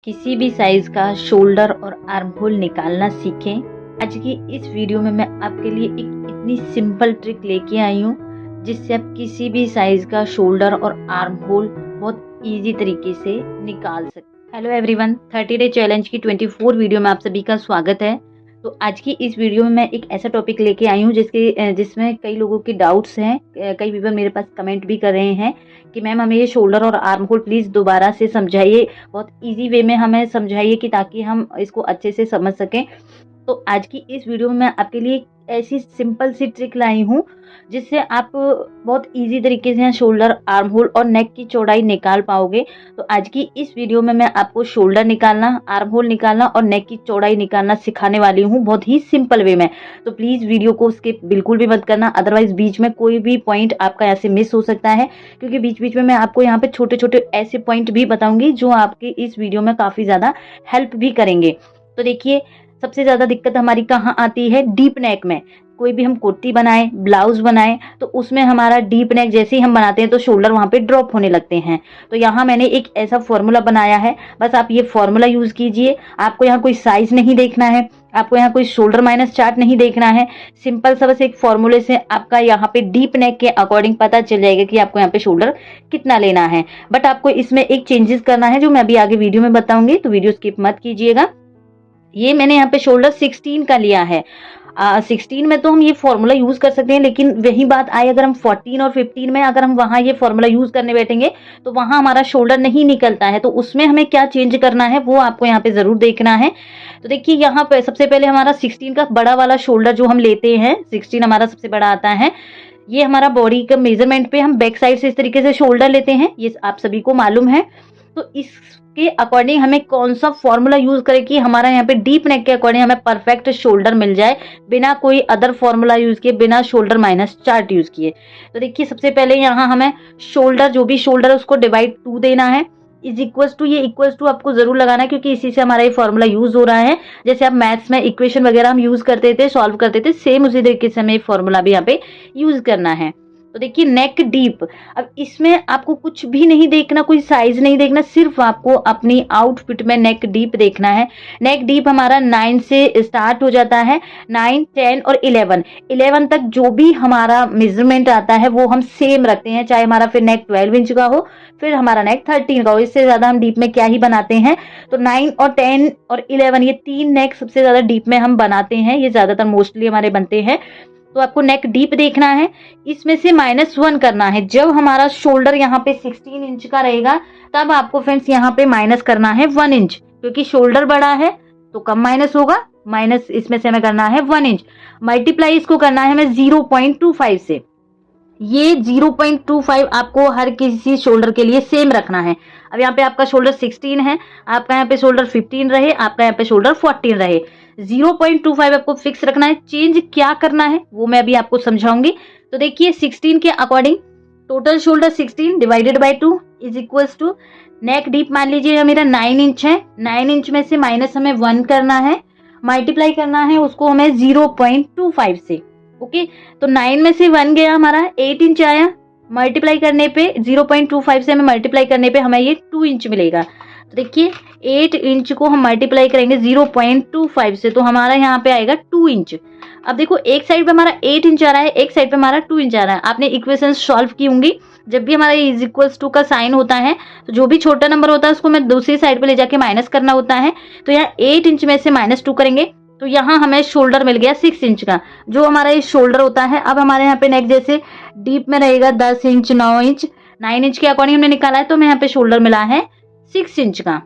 किसी भी साइज का शोल्डर और आर्म होल निकालना सीखें। आज की इस वीडियो में मैं आपके लिए एक इतनी सिंपल ट्रिक लेके आई हूँ जिससे आप किसी भी साइज का शोल्डर और आर्म होल बहुत इजी तरीके से निकाल सकते। हेलो एवरीवन, 30 डे चैलेंज की 24 वीडियो में आप सभी का स्वागत है। तो आज की इस वीडियो में मैं एक ऐसा टॉपिक लेके आई हूँ जिसमें कई लोगों के डाउट्स हैं। कई पीपल मेरे पास कमेंट भी कर रहे हैं कि मैम हमें ये शोल्डर और आर्म होल प्लीज़ दोबारा से समझाइए, बहुत इजी वे में हमें समझाइए कि ताकि हम इसको अच्छे से समझ सकें। तो आज की इस वीडियो में मैं आपके लिए ऐसी सिंपल सी ट्रिक लाई हूँ जिससे आप बहुत इजी तरीके से शोल्डर, आर्म होल और नेक की चौड़ाई निकाल पाओगे। तो आज की इस वीडियो में मैं आपको शोल्डर निकालना, आर्म होल निकालना और नेक की चौड़ाई निकालना सिखाने वाली हूँ बहुत ही सिंपल वे में। तो प्लीज़ वीडियो को स्किप बिल्कुल भी मत करना, अदरवाइज बीच में कोई भी पॉइंट आपका यहाँ से मिस हो सकता है, क्योंकि बीच बीच में मैं आपको यहाँ पे छोटे छोटे ऐसे पॉइंट भी बताऊंगी जो आपके इस वीडियो में काफ़ी ज़्यादा हेल्प भी करेंगे। तो देखिए, सबसे ज़्यादा दिक्कत हमारी कहाँ आती है? डीप नेक में। कोई भी हम कुर्ती बनाएं, ब्लाउज बनाएं, तो उसमें हमारा डीप नेक जैसे ही हम बनाते हैं तो शोल्डर वहाँ पे ड्रॉप होने लगते हैं। तो यहाँ मैंने एक ऐसा फॉर्मूला बनाया है, बस आप ये फॉर्मूला यूज़ कीजिए। आपको यहाँ कोई साइज नहीं देखना है, आपको यहाँ कोई शोल्डर माइनस चार्ट नहीं देखना है। सिंपल सा बस एक फॉर्मूले से आपका यहाँ पे डीप नेक के अकॉर्डिंग पता चल जाएगा कि आपको यहाँ पे शोल्डर कितना लेना है। बट आपको इसमें एक चेंजेस करना है जो मैं अभी आगे वीडियो में बताऊंगी, तो वीडियो स्किप मत कीजिएगा। ये मैंने यहाँ पे शोल्डर 16 का लिया है। 16 में तो हम ये फॉर्मूला यूज कर सकते हैं, लेकिन वही बात आए अगर हम 14 और 15 में अगर हम वहाँ ये फॉर्मूला यूज करने बैठेंगे तो वहाँ हमारा शोल्डर नहीं निकलता है। तो उसमें हमें क्या चेंज करना है वो आपको यहाँ पे जरूर देखना है। तो देखिए, यहाँ पे सबसे पहले हमारा 16 का बड़ा वाला शोल्डर जो हम लेते हैं, 16 हमारा सबसे बड़ा आता है। ये हमारा बॉडी का मेजरमेंट पे हम बैक साइड से इस तरीके से शोल्डर लेते हैं, ये आप सभी को मालूम है। तो इसके अकॉर्डिंग हमें कौन सा फॉर्मूला यूज करें कि हमारा यहाँ पे डीप नेक के अकॉर्डिंग हमें परफेक्ट शोल्डर मिल जाए, बिना कोई अदर फॉर्मूला यूज किए, बिना शोल्डर माइनस चार्ट यूज किए। तो देखिए, सबसे पहले यहाँ हमें शोल्डर, जो भी शोल्डर है उसको डिवाइड 2 देना है। इज इक्वल्स टू, ये इक्वल्स टू आपको जरूर लगाना है क्योंकि इसी से हमारा ये फॉर्मूला यूज हो रहा है। जैसे आप मैथ्स में इक्वेशन वगैरह हम यूज करते थे, सॉल्व करते थे, सेम उसी तरीके से हमें ये फॉर्मूला भी यहाँ पे यूज करना है। तो देखिए, नेक डीप, अब इसमें आपको कुछ भी नहीं देखना, कोई साइज नहीं देखना, सिर्फ आपको अपनी आउटफिट में नेक डीप देखना है। नेक डीप हमारा 9 से स्टार्ट हो जाता है, 9, 10 और 11 तक जो भी हमारा मेजरमेंट आता है वो हम सेम रखते हैं, चाहे हमारा फिर नेक 12 इंच का हो, फिर हमारा नेक 13 का हो। इससे ज्यादा हम डीप में क्या ही बनाते हैं। तो 9 और 10 और 11 ये 3 नेक सबसे ज्यादा डीप में हम बनाते हैं, ये ज्यादातर मोस्टली हमारे बनते हैं। तो आपको नेक डीप देखना है, इसमें से -1 करना है। जब हमारा शोल्डर यहाँ पे 16 इंच का रहेगा तब आपको फ्रेंड्स यहाँ पे माइनस करना है 1 इंच, क्योंकि शोल्डर बड़ा है तो कम माइनस होगा। माइनस इसमें से हमें करना है 1 इंच, मल्टीप्लाई इसको करना है हमें 0.25 से। ये 0.25 आपको हर किसी शोल्डर के लिए सेम रखना है। अब यहाँ पे आपका शोल्डर 16 है, आपका यहाँ पे शोल्डर 15 रहे, आपका यहाँ पे शोल्डर 14 रहे, 0.25 आपको फिक्स रखना है। चेंज क्या करना है वो मैं अभी आपको समझाऊंगी। तो देखिए, 16 के according total shoulder 16 divided by 2 is equals to neck deep मान लीजिए मेरा 9 इंच है, 9 इंच में से माइनस हमें 1 करना है, मल्टीप्लाई करना है उसको हमें 0.25 से। ओके, तो 9 में से 1 गया, हमारा 8 इंच आया, मल्टीप्लाई करने पे 0.25 से हमें मल्टीप्लाई करने पे हमें ये 2 इंच मिलेगा। तो देखिए, 8 इंच को हम मल्टीप्लाई करेंगे 0.25 से तो हमारा यहाँ पे आएगा 2 इंच। अब देखो, एक साइड पे हमारा 8 इंच आ रहा है, एक साइड पे हमारा 2 इंच आ रहा है। आपने इक्वेशन सॉल्व की होंगी, जब भी हमारा इज इक्वल्स टू का साइन होता है तो जो भी छोटा नंबर होता है उसको मैं दूसरी साइड पे ले जाके माइनस करना होता है। तो यहाँ 8 इंच में से -2 करेंगे तो यहाँ हमें शोल्डर मिल गया 6 इंच का, जो हमारा ये शोल्डर होता है। अब हमारे यहाँ पे नेक जैसे डीप में रहेगा 10 इंच, 9 इंच, 9 इंच के अकॉर्डिंग हमने निकाला है, तो हमें यहाँ पे शोल्डर मिला है 6 इंच का।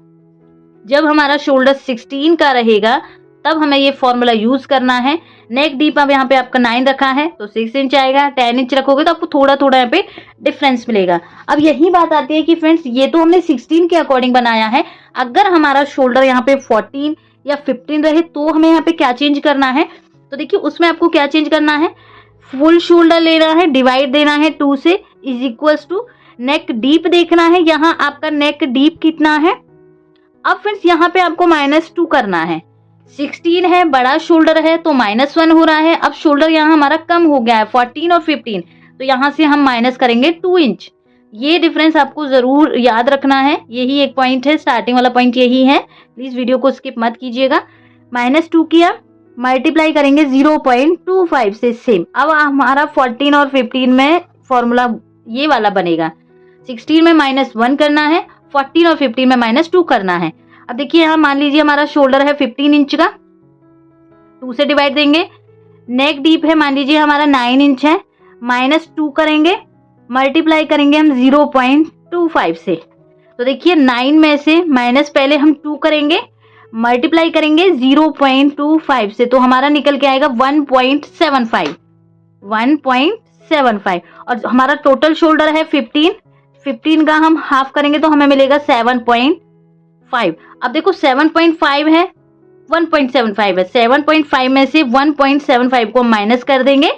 जब हमारा शोल्डर 16 का रहेगा तब हमें ये फॉर्मूला यूज करना है। नेक डीप अब यहाँ पे आपका 9 रखा है तो 6 इंच आएगा, 10 इंच रखोगे तो आपको थोड़ा थोड़ा यहाँ पे डिफरेंस मिलेगा। अब यही बात आती है कि फ्रेंड्स, ये तो हमने 16 के अकॉर्डिंग बनाया है, अगर हमारा शोल्डर यहाँ पे 14 या 15 रहे तो हमें यहाँ पे क्या चेंज करना है। तो देखिए, उसमें आपको क्या चेंज करना है, फुल शोल्डर लेना है, डिवाइड देना है 2 से, is equals to neck deep देखना है। यहाँ आपका नेक डीप कितना है। अब फ्रेंड्स, यहाँ पे आपको -2 करना है। 16 है, बड़ा शोल्डर है तो -1 हो रहा है। अब शोल्डर यहाँ हमारा कम हो गया है 14 और 15, तो यहाँ से हम माइनस करेंगे 2 इंच। ये डिफरेंस आपको ज़रूर याद रखना है, यही एक पॉइंट है, स्टार्टिंग वाला पॉइंट यही है। प्लीज़ वीडियो को स्किप मत कीजिएगा। -2 किया, मल्टीप्लाई करेंगे 0.25 से सेम। अब हमारा 14 और 15 में फॉर्मूला ये वाला बनेगा। 16 में -1 करना है, 14 और 15 में -2 करना है। अब देखिए यहाँ मान लीजिए हमारा शोल्डर है 15 इंच का, 2 से डिवाइड देंगे। नेक डीप है मान लीजिए हमारा 9 इंच है, -2 करेंगे, मल्टीप्लाई करेंगे हम 0.25 से। तो देखिए 9 में से माइनस पहले हम 2 करेंगे, मल्टीप्लाई करेंगे 0.25 से, तो हमारा निकल के आएगा 1.75। और हमारा टोटल शोल्डर है 15 का हम हाफ करेंगे तो हमें मिलेगा 7.5। अब देखो 7.5 है, 1.75 है, 7.5 में से 1.75 को माइनस कर देंगे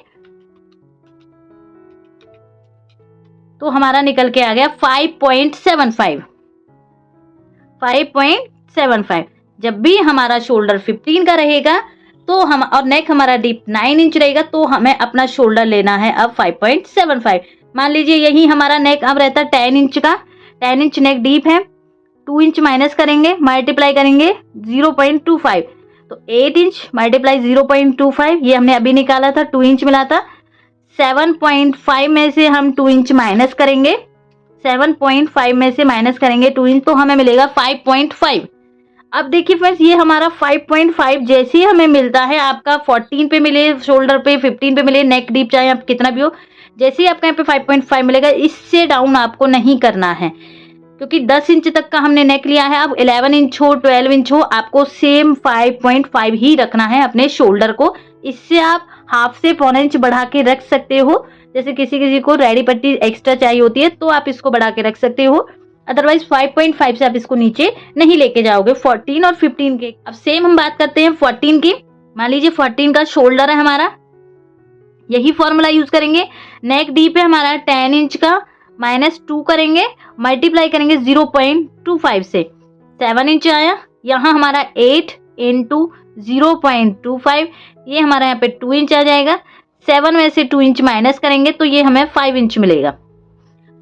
तो हमारा निकल के आ गया 5.75। जब भी हमारा शोल्डर 15 का रहेगा तो हम और नेक हमारा डीप 9 इंच रहेगा तो हमें अपना शोल्डर लेना है अब 5.75। मान लीजिए यही हमारा नेक अब रहता 10 इंच का, 10 इंच नेक डीप है, 2 इंच माइनस करेंगे, मल्टीप्लाई करेंगे 0.25, तो 8 इंच मल्टीप्लाई 0.25, ये हमने अभी निकाला था, 2 इंच मिला था। 7.5 में से हम 2 इंच माइनस करेंगे, 7.5 में से माइनस करेंगे 2 इंच तो हमें मिलेगा 5.5। अब देखिए फ्रेंड्स ये हमारा 5.5 जैसे ही हमें मिलता है, आपका 14 पे मिले शोल्डर पे, 15 पे मिले, नेक डीप चाहे आप कितना भी हो, जैसे ही आपका यहाँ पे 5.5 मिलेगा, इससे डाउन आपको नहीं करना है क्योंकि 10 इंच तक का हमने नेक लिया है। अब 11 इंच हो 12 इंच हो, आपको सेम 5.5 ही रखना है अपने शोल्डर को। इससे आप हाफ से पौना इंच बढ़ा के रख सकते हो, जैसे किसी को रेडी पट्टी एक्स्ट्रा चाहिए होती है तो आप इसको बढ़ा के रख सकते हो, अदरवाइज 5.5 से आप इसको नीचे नहीं लेके जाओगे 14 और 15 के। अब सेम हम बात करते हैं 14 की। मान लीजिए 14 का शोल्डर है हमारा, यही फॉर्मूला यूज करेंगे। नेक डीप है हमारा 10 इंच का, -2 करेंगे, मल्टीप्लाई करेंगे 0.25 से, 7 इंच आया। यहाँ हमारा 8 इंटू 0.25, ये हमारा यहाँ पे 2 इंच आ जाएगा। 7 में से 2 इंच माइनस करेंगे तो ये हमें 5 इंच मिलेगा।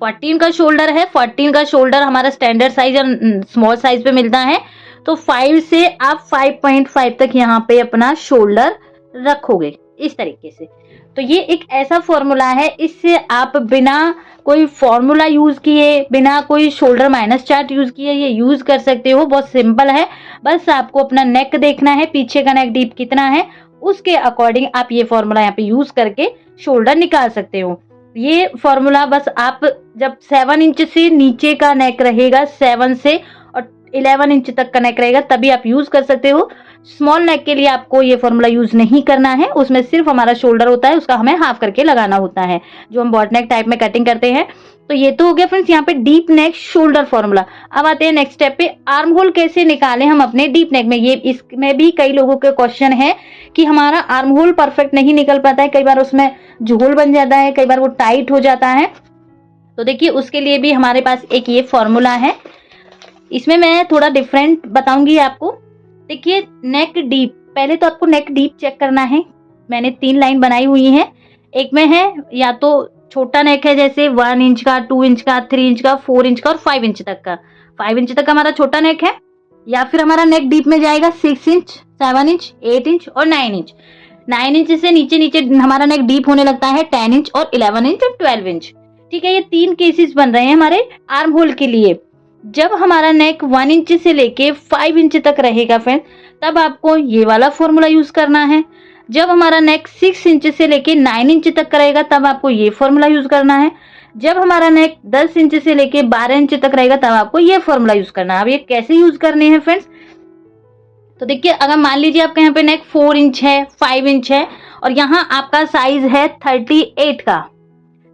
14 का शोल्डर है, 14 का शोल्डर हमारा स्टैंडर्ड साइज और स्मॉल साइज पे मिलता है, तो 5 से आप 5.5 तक यहाँ पे अपना शोल्डर रखोगे इस तरीके से। तो ये एक ऐसा फॉर्मूला है, इससे आप बिना कोई फॉर्मूला यूज किए, बिना कोई शोल्डर माइनस चार्ट यूज किए ये यूज कर सकते हो। बहुत सिंपल है, बस आपको अपना नेक देखना है, पीछे का नेक डीप कितना है, उसके अकॉर्डिंग आप ये फॉर्मूला यहाँ पे यूज करके शोल्डर निकाल सकते हो। ये फॉर्मूला बस आप जब 7 इंच से नीचे का नेक रहेगा, 7 से और 11 इंच तक का नेक रहेगा, तभी आप यूज कर सकते हो। स्मॉल नेक के लिए आपको ये फॉर्मूला यूज नहीं करना है, उसमें सिर्फ हमारा शोल्डर होता है, उसका हमें हाफ करके लगाना होता है, जो हम बॉट नेक टाइप में कटिंग करते हैं। तो ये तो हो गया फ्रेंड्स यहाँ पे डीप नेक शोल्डर फॉर्मूला। अब आते हैं नेक्स्ट स्टेप पे, आर्म होल कैसे निकालें हम अपने डीप नेक में। ये इसमें भी कई लोगों के क्वेश्चन है कि हमारा आर्म होल परफेक्ट नहीं निकल पाता है, कई बार उसमें झोल बन जाता है, कई बार वो टाइट हो जाता है। तो देखिए उसके लिए भी हमारे पास एक ये फॉर्मूला है, इसमें मैं थोड़ा डिफरेंट बताऊंगी आपको। देखिए नेक डीप, पहले तो आपको नेक डीप चेक करना है। मैंने 3 लाइन बनाई हुई है, एक में है या तो छोटा नेक है जैसे 1 इंच का, 2 इंच का, 3 इंच का, 4 इंच का और 5 इंच तक का। 5 इंच तक का हमारा छोटा नेक है, या फिर हमारा नेक डीप में जाएगा 6 इंच, 7 इंच, 8 इंच और 9 इंच। 9 इंच से नीचे नीचे हमारा नेक डीप होने लगता है 10 इंच और 11 इंच और 12 इंच। ठीक है, ये 3 केसेस बन रहे हैं हमारे आर्म होल के लिए। जब हमारा नेक 1 इंच से लेके 5 इंच तक रहेगा फ्रेंड, तब आपको ये वाला फॉर्मूला यूज करना है। जब हमारा नेक 6 इंच से लेके 9 इंच तक रहेगा, तब आपको ये फॉर्मूला यूज करना है। जब हमारा नेक 10 इंच से लेके 12 इंच तक रहेगा, तब आपको ये फॉर्मूला यूज करना है। अब ये कैसे यूज करने हैं फ्रेंड्स, तो देखिए अगर मान लीजिए आपका यहाँ पे नेक 4 इंच है, 5 इंच है और यहाँ आपका साइज है 38 का,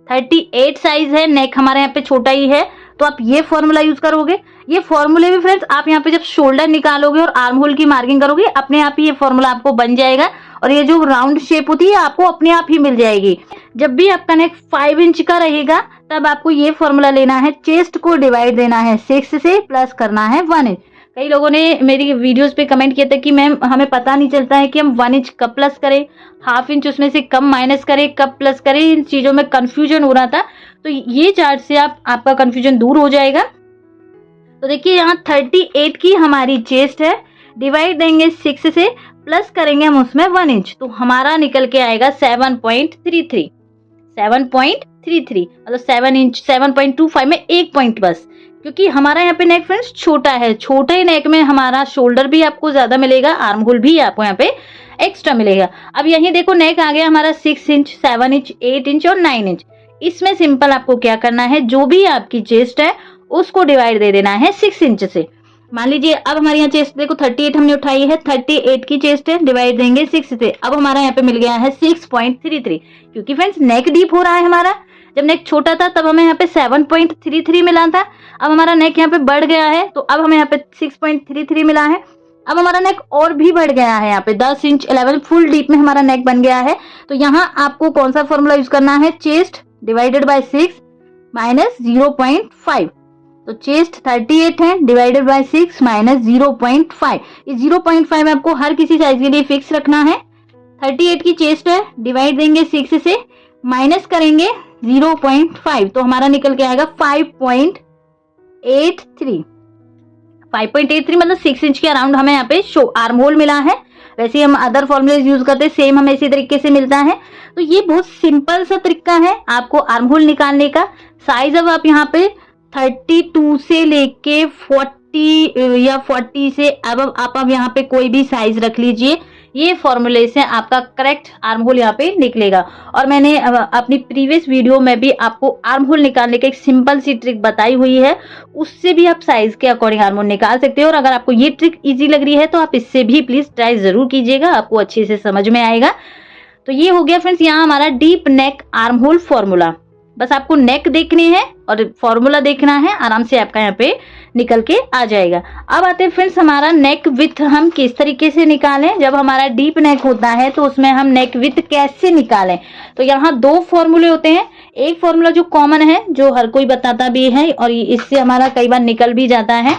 38 साइज है, नेक हमारे यहाँ पे छोटा ही है, तो आप ये फॉर्मूला यूज करोगे। ये फॉर्मूले भी फ्रेंड्स आप यहाँ पे जब शोल्डर निकालोगे और आर्म होल की मार्किंग करोगे, अपने आप ही ये फॉर्मूला आपको बन जाएगा और ये जो राउंड शेप होती है आपको अपने आप ही मिल जाएगी। जब भी आपका नेक 5 इंच का रहेगा, तब आपको ये फॉर्मूला लेना है, चेस्ट को डिवाइड देना है 6 से, प्लस करना है 1 इंच। कई लोगों ने मेरी वीडियोस पे कमेंट किया था कि मैम हमें पता नहीं चलता है कि हम 1 इंच कब प्लस करें, हाफ इंच उसमें से कब माइनस करें, कब प्लस करें, इन चीज़ों में कन्फ्यूजन हो रहा था। तो ये चार्ट से आपका कन्फ्यूजन दूर हो जाएगा। तो देखिए यहाँ 38 की हमारी चेस्ट है, डिवाइड देंगे 6 से, प्लस करेंगे हम उसमें 1 इंच, तो हमारा निकल के आएगा 7.33 मतलब 7 इंच 7.25 में 1 पॉइंट बस, क्योंकि हमारा यहाँ पे नेक फ्रेंड्स छोटा है, छोटे नेक में हमारा शोल्डर भी आपको ज्यादा मिलेगा, आर्म होल भी आपको यहाँ पे एक्स्ट्रा मिलेगा। अब यहीं देखो नेक आ गया हमारा 6 इंच 7 इंच 8 इंच और 9 इंच। इसमें सिंपल आपको क्या करना है, जो भी आपकी चेस्ट है उसको डिवाइड दे देना है 6 इंच से। मान लीजिए अब हमारे यहाँ चेस्ट देखो 38 हमने उठाई है, 38 की चेस्ट है, डिवाइड देंगे 6 से। अब हमारा यहाँ पे मिल गया है 6.33, क्योंकि फ्रेंड्स नेक डीप हो रहा है हमारा। जब नेक छोटा था तब हमें यहाँ पे 7.33 मिला था, अब हमारा नेक यहाँ पे बढ़ गया है तो अब हमें यहाँ पे 6.33 मिला है। अब हमारा नेक और भी बढ़ गया है, यहाँ पे 10 इंच 11 फुल डीप में हमारा नेक बन गया है। तो यहाँ आपको कौन सा फॉर्मूला यूज करना है, चेस्ट डिवाइडेड बाय 6 माइनस 0.5। तो चेस्ट 38 है, डिवाइडेड बाय 6 माइनस 0.5। इस 0.5 में आपको हर किसी साइज के लिए फिक्स रखना है। 38 की चेस्ट है, डिवाइड देंगे 6 से, माइनस करेंगे 0.5, तो हमारा निकल के आएगा 5.83 मतलब 6 इंच के अराउंड हमें यहाँ पे आर्म होल मिला है। वैसे हम अदर फॉर्मूले यूज करते हैं, सेम हमें इसी तरीके से मिलता है। तो ये बहुत सिंपल सा तरीका है आपको आर्म होल निकालने का। साइज अब आप यहाँ पे 32 से लेके 40 या 40 से अब यहाँ पे कोई भी साइज रख लीजिए, ये फॉर्मूले से आपका करेक्ट आर्म होल यहाँ पे निकलेगा। और मैंने अपनी प्रीवियस वीडियो में भी आपको आर्म होल निकालने की एक सिंपल सी ट्रिक बताई हुई है, उससे भी आप साइज के अकॉर्डिंग आर्म होल निकाल सकते हो। और अगर आपको ये ट्रिक इजी लग रही है तो आप इससे भी प्लीज ट्राई जरूर कीजिएगा, आपको अच्छे से समझ में आएगा। तो ये हो गया फ्रेंड्स यहाँ हमारा deep neck arm hole formula. बस आपको नेक देखने हैं और फॉर्मूला देखना है, आराम से आपका यहाँ पे निकल के आ जाएगा। अब आते हैं फ्रेंड्स हमारा नेक विथ हम किस तरीके से निकालें। जब हमारा डीप नेक होता है तो उसमें हम नेक विथ कैसे निकालें, तो यहाँ 2 फॉर्मूले होते हैं। एक फॉर्मूला जो कॉमन है, जो हर कोई बताता भी है और इससे हमारा कई बार निकल भी जाता है।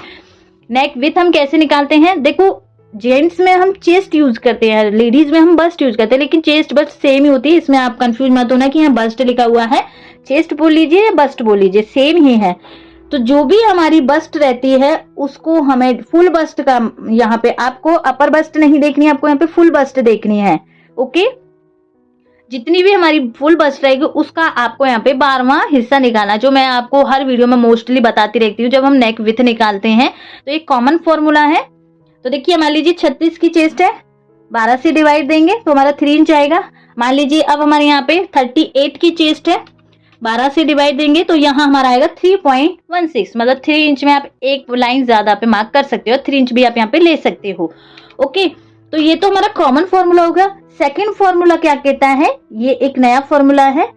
नेक विथ हम कैसे निकालते हैं, देखो जेंट्स में हम चेस्ट यूज करते हैं, लेडीज में हम बस्ट यूज करते हैं, लेकिन चेस्ट बस्ट सेम ही होती है, इसमें आप कंफ्यूज मत होना कि यहाँ बस्ट लिखा हुआ है, चेस्ट बोल लीजिए या बस्ट बोल लीजिए, सेम ही है। तो जो भी हमारी बस्ट रहती है उसको हमें फुल बस्ट का, यहाँ पे आपको अपर बस्ट नहीं देखनी है, आपको यहाँ पे फुल बस्ट देखनी है। ओके, जितनी भी हमारी फुल बस्ट रहेगी उसका आपको यहाँ पे 12वां हिस्सा निकालना, जो मैं आपको हर वीडियो में मोस्टली बताती रहती हूँ जब हम नेक विथ निकालते हैं। तो एक कॉमन फॉर्मूला है। तो देखिए मान लीजिए 36 की चेस्ट है, 12 से डिवाइड देंगे तो हमारा 3 इंच आएगा। मान लीजिए अब हमारे यहाँ पे 38 की चेस्ट है, 12 से डिवाइड देंगे तो यहाँ हमारा आएगा 3.16 मतलब 3 इंच में आप एक लाइन ज्यादा पे मार्क कर सकते हो, 3 इंच भी आप यहाँ पे ले सकते हो। ओके, तो ये तो हमारा कॉमन फॉर्मूला होगा। सेकंड फॉर्मूला क्या कहता है, ये एक नया फॉर्मूला है।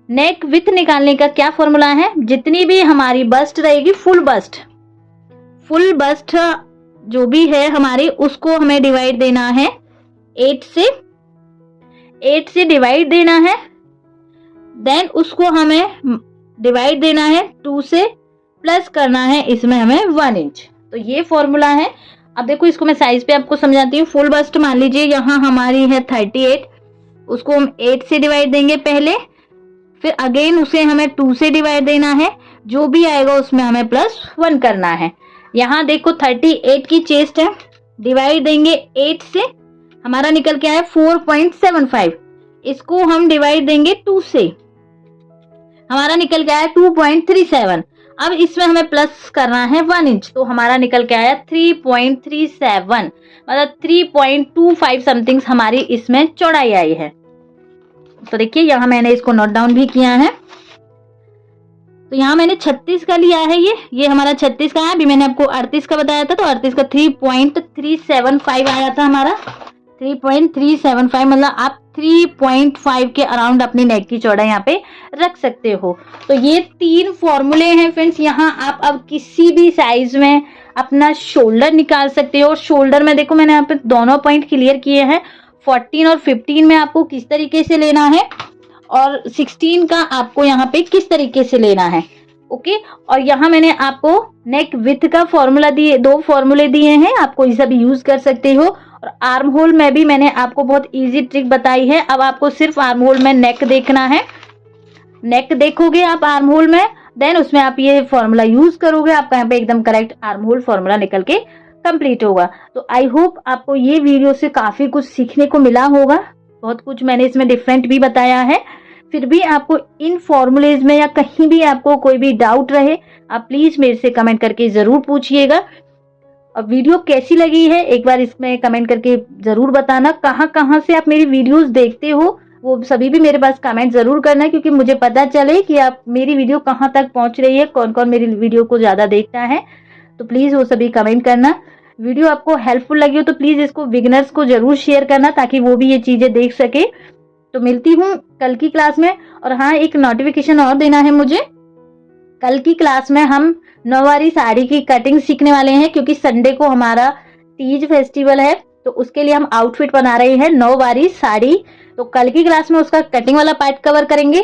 नेक विथ निकालने का क्या फॉर्मूला है, जितनी भी हमारी बस्ट रहेगी फुल बस्ट जो भी है हमारी, उसको हमें डिवाइड देना है 8 से डिवाइड देना है। देन उसको हमें डिवाइड देना है 2 से, प्लस करना है इसमें हमें 1 इंच। तो ये फॉर्मूला है। अब देखो इसको मैं साइज पे आपको समझाती हूँ। फुल बस्ट मान लीजिए यहाँ हमारी है 38, उसको हम 8 से डिवाइड देंगे पहले, फिर अगेन उसे हमें 2 से डिवाइड देना है, जो भी आएगा उसमें हमें +1 करना है। यहाँ देखो 38 की चेस्ट है, डिवाइड देंगे 8 से, हमारा निकल के आया 4.75, इसको हम डिवाइड देंगे 2 से, हमारा निकल के आया 2.37। अब इसमें हमें प्लस करना है 1 इंच, तो हमारा निकल के आया 3.37 मतलब 3.25 समथिंग हमारी इसमें चौड़ाई आई है। तो देखिए यहाँ मैंने इसको नोट डाउन भी किया है। तो यहाँ मैंने 36 का लिया है, ये हमारा 36 का है। अभी मैंने आपको 38 का बताया था, तो 38 का 3.375 आया था हमारा, 3.375 मतलब आप 3.5 के अराउंड अपनी नेक की चौड़ाई यहाँ पे रख सकते हो। तो ये 3 फॉर्मूले हैं फ्रेंड्स। यहाँ आप अब किसी भी साइज में अपना शोल्डर निकाल सकते हो। शोल्डर में देखो मैंने यहाँ पे दोनों पॉइंट क्लियर किए हैं, 14 और 15 में आपको किस तरीके से लेना है और 16 का आपको यहाँ पे किस तरीके से लेना है। ओके। और यहाँ मैंने आपको नेक विथ का फॉर्मूला दिए, 2 फॉर्मूले दिए हैं, आपको ये सब यूज कर सकते हो। और आर्म होल में भी मैंने आपको बहुत इजी ट्रिक बताई है। अब आपको सिर्फ आर्म होल में नेक देखना है, नेक देखोगे आप आर्म होल में, देन उसमें आप ये फॉर्मूला यूज करोगे, आपका यहाँ पे एकदम करेक्ट आर्म होल फॉर्मूला निकल के कंप्लीट होगा। तो आई होप आपको ये वीडियो से काफी कुछ सीखने को मिला होगा। बहुत कुछ मैंने इसमें डिफरेंट भी बताया है। फिर भी आपको इन फॉर्मूलेज में या कहीं भी आपको कोई भी डाउट रहे, आप प्लीज मेरे से कमेंट करके जरूर पूछिएगा। और वीडियो कैसी लगी है एक बार इसमें कमेंट करके जरूर बताना। कहाँ कहाँ से आप मेरी वीडियोस देखते हो वो सभी भी मेरे पास कमेंट जरूर करना, क्योंकि मुझे पता चले कि आप मेरी वीडियो कहाँ तक पहुंच रही है, कौन कौन मेरी वीडियो को ज्यादा देखता है। तो प्लीज वो सभी कमेंट करना। वीडियो आपको हेल्पफुल लगी हो तो प्लीज इसको बिगिनर्स को जरूर शेयर करना, ताकि वो भी ये चीजें देख सके। तो मिलती हूँ कल की क्लास में। और हाँ, एक नोटिफिकेशन और देना है मुझे, कल की क्लास में हम नौवारी साड़ी की कटिंग सीखने वाले हैं, क्योंकि संडे को हमारा तीज फेस्टिवल है, तो उसके लिए हम आउटफिट बना रहे हैं नौवारी साड़ी। तो कल की क्लास में उसका कटिंग वाला पार्ट कवर करेंगे।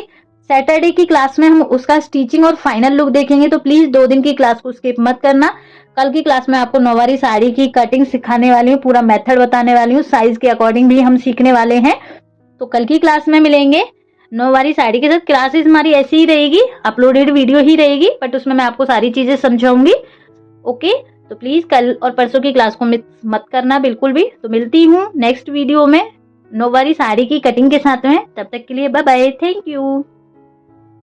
सैटरडे की क्लास में हम उसका स्टिचिंग और फाइनल लुक देखेंगे। तो प्लीज 2 दिन की क्लास को स्किप मत करना। कल की क्लास में आपको नौवारी साड़ी की कटिंग सिखाने वाली हूँ, पूरा मेथड बताने वाली हूँ, साइज के अकॉर्डिंग भी हम सीखने वाले हैं। तो कल की क्लास में मिलेंगे नौवारी साड़ी के साथ। क्लासेस हमारी ऐसी ही रहेगी, अपलोडेड वीडियो ही रहेगी, बट उसमें मैं आपको सारी चीजें समझाऊंगी। ओके, तो प्लीज कल और परसों की क्लास को मिस मत करना बिल्कुल भी। तो मिलती हूँ नेक्स्ट वीडियो में नौवारी साड़ी की कटिंग के साथ में। तब तक के लिए बाय बाय, थैंक यू।